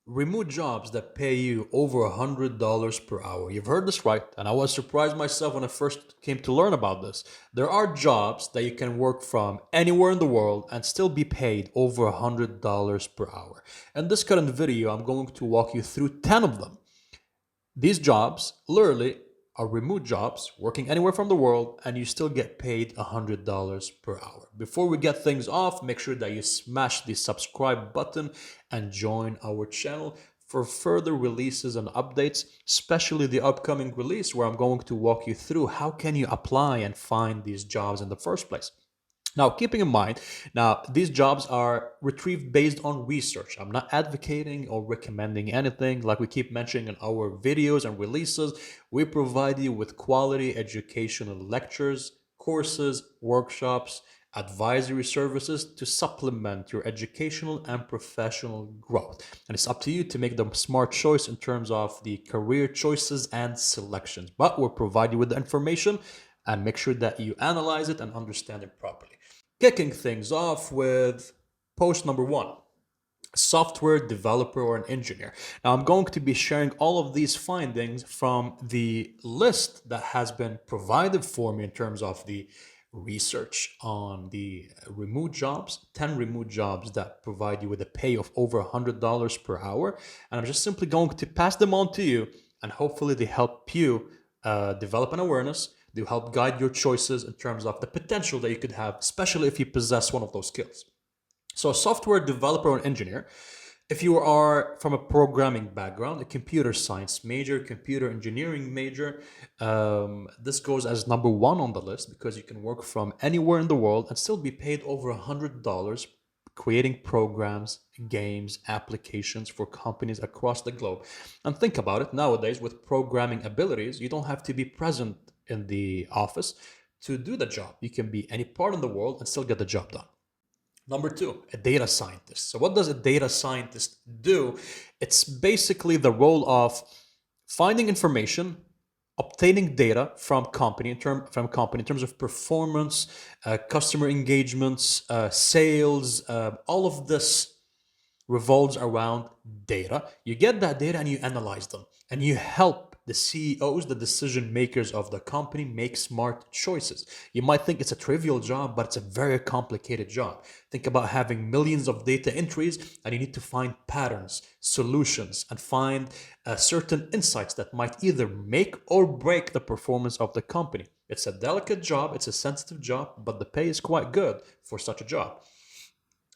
Remote jobs that pay you over $100 per hour. You've heard this right, and I was surprised myself when I first came to learn about this. There are jobs that you can work from anywhere in the world and still be paid over $100 per hour. In this current video, I'm going to walk you through 10 of them. These jobs literally are remote jobs working anywhere from the world, and you still get paid $100 per hour. Before we get things off, make sure that you smash the subscribe button and join our channel for further releases and updates, especially the upcoming release where I'm going to walk you through how can you apply and find these jobs in the first place. Now, keeping in mind, now these jobs are retrieved based on research. I'm not advocating or recommending anything. Like we keep mentioning in our videos and releases, we provide you with quality educational lectures, courses, workshops, advisory services to supplement your educational and professional growth. And it's up to you to make the smart choice in terms of the career choices and selections. But we'll provide you with the information and make sure that you analyze it and understand it properly. Kicking things off with post number one, software developer or an engineer. Now, I'm going to be sharing all of these findings from the list that has been provided for me in terms of the research on the remote jobs, 10 remote jobs that provide you with a pay of over $100 per hour. And I'm just simply going to pass them on to you, and hopefully they help you develop an awareness. They help guide your choices in terms of the potential that you could have, especially if you possess one of those skills. So, a software developer or engineer, if you are from a programming background, a computer science major, computer engineering major, this goes as number one on the list because you can work from anywhere in the world and still be paid over $100 creating programs, games, applications for companies across the globe. And think about it, nowadays with programming abilities, you don't have to be present in the office to do the job. You can be any part in the world and still get the job done. Number two, a data scientist. So, what does a data scientist do? It's basically the role of finding information, obtaining data from company in terms of performance, customer engagements, sales, all of this revolves around data. You get that data and you analyze them, and you help the CEOs, the decision makers of the company, make smart choices. You might think it's a trivial job, but it's a very complicated job. Think about having millions of data entries, and you need to find patterns, solutions, and find certain insights that might either make or break the performance of the company. It's a delicate job, it's a sensitive job, but the pay is quite good for such a job.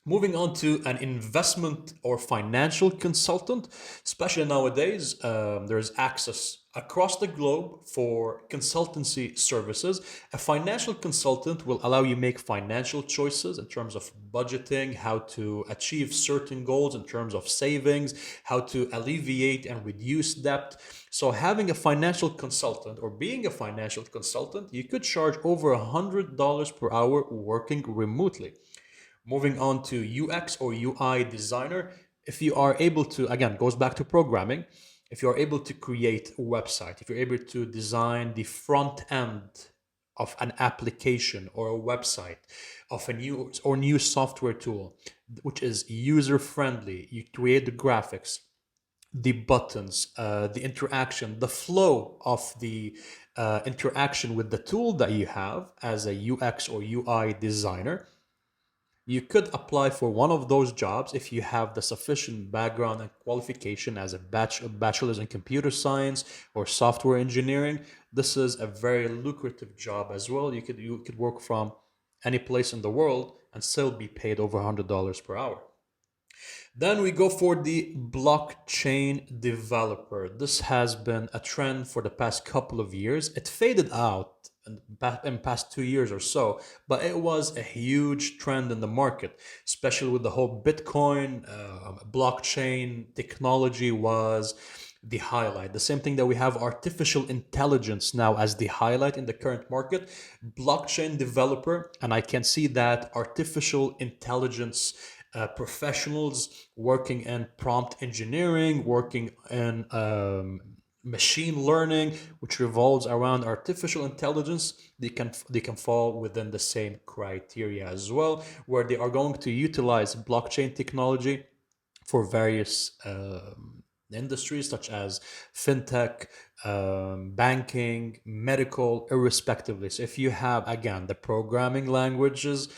Moving on to an investment or financial consultant, especially nowadays, there's access across the globe for consultancy services. A financial consultant will allow you make financial choices in terms of budgeting, how to achieve certain goals in terms of savings, how to alleviate and reduce debt. So having a financial consultant or being a financial consultant, you could charge over $100 per hour working remotely. Moving on to UX or UI designer, if you are able to, again, goes back to programming, if you are able to create a website, if you're able to design the front end of an application or a website of a new software tool, which is user friendly, you create the graphics, the buttons, the interaction, the flow of the interaction with the tool that you have as a UX or UI designer, you could apply for one of those jobs if you have the sufficient background and qualification as a bachelor's in computer science or software engineering. This is a very lucrative job as well. You could work from any place in the world and still be paid over $100 per hour. Then we go for the blockchain developer. This has been a trend for the past couple of years. It faded out in past 2 years or so, but it was a huge trend in the market, especially with the whole Bitcoin blockchain technology was the highlight. The same thing that we have artificial intelligence now as the highlight in the current market, blockchain developer, and I can see that artificial intelligence professionals working in prompt engineering, working in machine learning, which revolves around artificial intelligence, they can fall within the same criteria as well, where they are going to utilize blockchain technology for various industries such as fintech, banking, medical, irrespectively. So if you have, again, the programming languages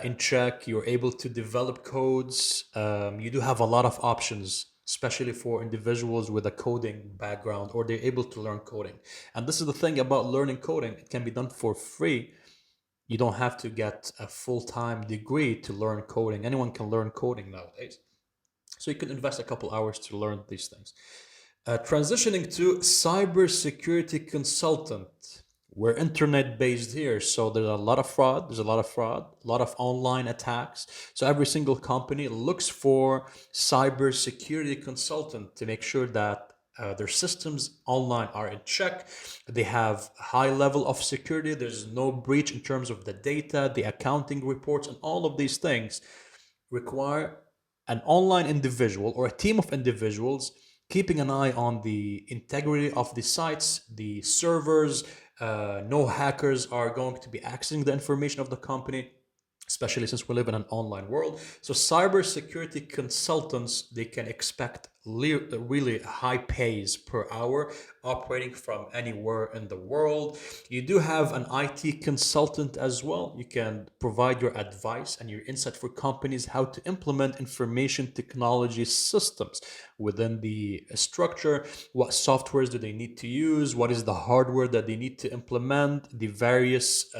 in check, you're able to develop codes, you do have a lot of options, especially for individuals with a coding background or they're able to learn coding. And this is the thing about learning coding, it can be done for free. You don't have to get a full-time degree to learn coding. Anyone can learn coding nowadays. So you can invest a couple hours to learn these things. Transitioning to cybersecurity consultant. We're internet based here, so there's a lot of fraud. There's a lot of fraud, a lot of online attacks. So every single company looks for cybersecurity consultant to make sure that their systems online are in check. They have high level of security. There's no breach in terms of the data, the accounting reports, and all of these things require an online individual or a team of individuals keeping an eye on the integrity of the sites, the servers. No hackers are going to be accessing the information of the company, especially since we live in an online world. So cybersecurity consultants, they can expect really high pays per hour operating from anywhere in the world. You do have an IT consultant as well. You can provide your advice and your insight for companies how to implement information technology systems within the structure. What softwares do they need to use? What is the hardware that they need to implement? The various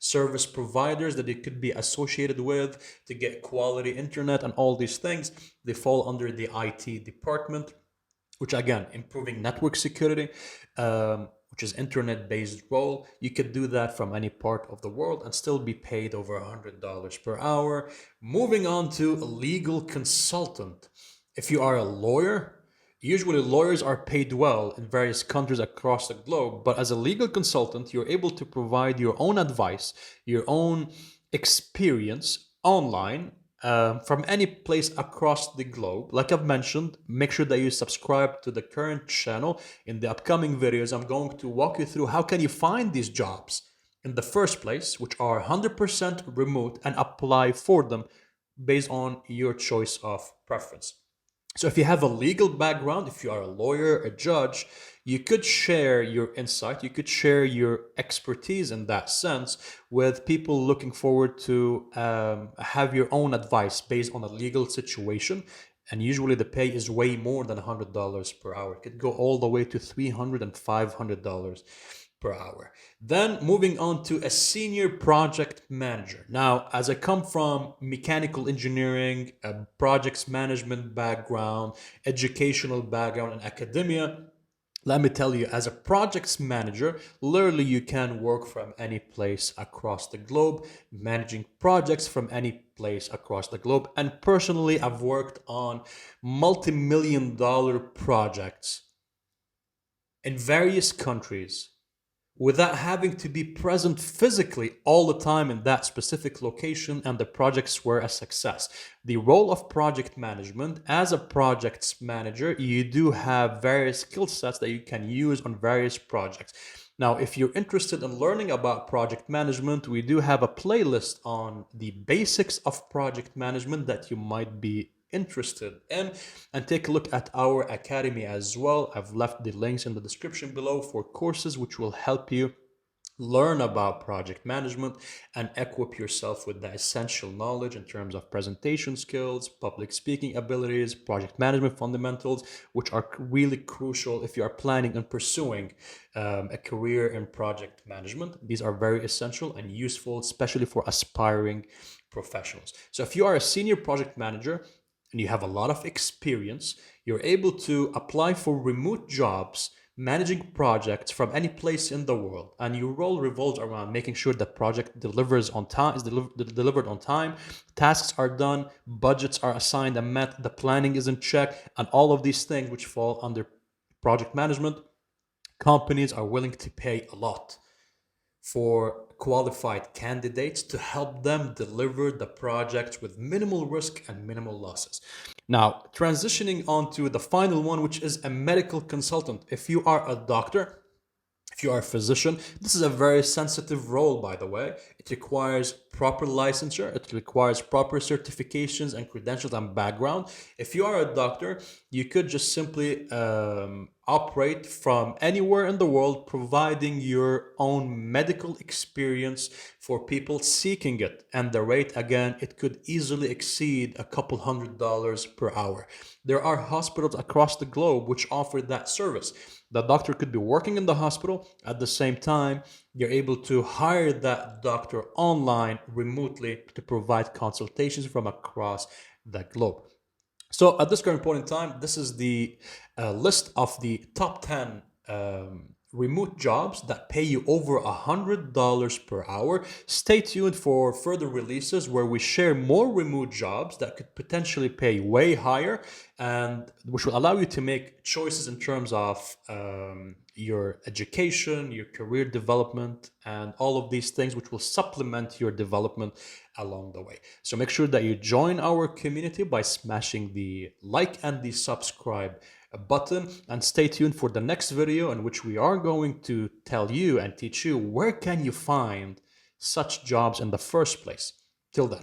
service providers that they could be associated with to get quality internet and all these things. They fall under the IT department, which again, improving network security, which is internet-based role. You could do that from any part of the world and still be paid over $100 per hour. Moving on to a legal consultant. If you are a lawyer, usually lawyers are paid well in various countries across the globe, but as a legal consultant, you're able to provide your own advice, your own experience online from any place across the globe. Like I've mentioned, make sure that you subscribe to the current channel. In the upcoming videos, I'm going to walk you through how can you find these jobs in the first place, which are 100% remote, and apply for them based on your choice of preference. So if you have a legal background, if you are a lawyer, a judge, you could share your insight, you could share your expertise in that sense with people looking forward to have your own advice based on a legal situation. And usually the pay is way more than $100 per hour. It could go all the way to $300 and $500 per hour. Then moving on to a senior project manager. Now, as I come from mechanical engineering, a projects management background, educational background, and academia, let me tell you, as a projects manager, literally you can work from any place across the globe, managing projects from any place across the globe. And personally, I've worked on multi-million dollar projects in various countries without having to be present physically all the time in that specific location, and the projects were a success. The role of project management, as a projects manager, you do have various skill sets that you can use on various projects. Now, if you're interested in learning about project management, we do have a playlist on the basics of project management that you might be interested in, and take a look at our academy as well. I've left the links in the description below for courses which will help you learn about project management and equip yourself with the essential knowledge in terms of presentation skills, public speaking abilities, project management fundamentals, which are really crucial if you are planning on pursuing a career in project management. These are very essential and useful, especially for aspiring professionals. So if you are a senior project manager and you have a lot of experience, you're able to apply for remote jobs managing projects from any place in the world, and your role revolves around making sure that project delivers on time, is delivered on time, tasks are done, budgets are assigned and met, the planning is in check, and all of these things which fall under project management. Companies are willing to pay a lot for qualified candidates to help them deliver the projects with minimal risk and minimal losses. Now, transitioning on to the final one, which is a medical consultant. If you are a doctor, if you are a physician, this is a very sensitive role, by the way. It requires proper licensure. It requires proper certifications and credentials and background. If you are a doctor, you could just simply operate from anywhere in the world, providing your own medical experience for people seeking it. And the rate, again, it could easily exceed a couple $100s per hour. There are hospitals across the globe which offer that service. The doctor could be working in the hospital. At the same time, you're able to hire that doctor online remotely to provide consultations from across the globe. So at this current point in time, this is the list of the top 10 remote jobs that pay you over $100 per hour. Stay tuned for further releases where we share more remote jobs that could potentially pay way higher and which will allow you to make choices in terms of your education, your career development, and all of these things which will supplement your development along the way. So make sure that you join our community by smashing the like and the subscribe button, and stay tuned for the next video in which we are going to tell you and teach you where can you find such jobs in the first place. Till then.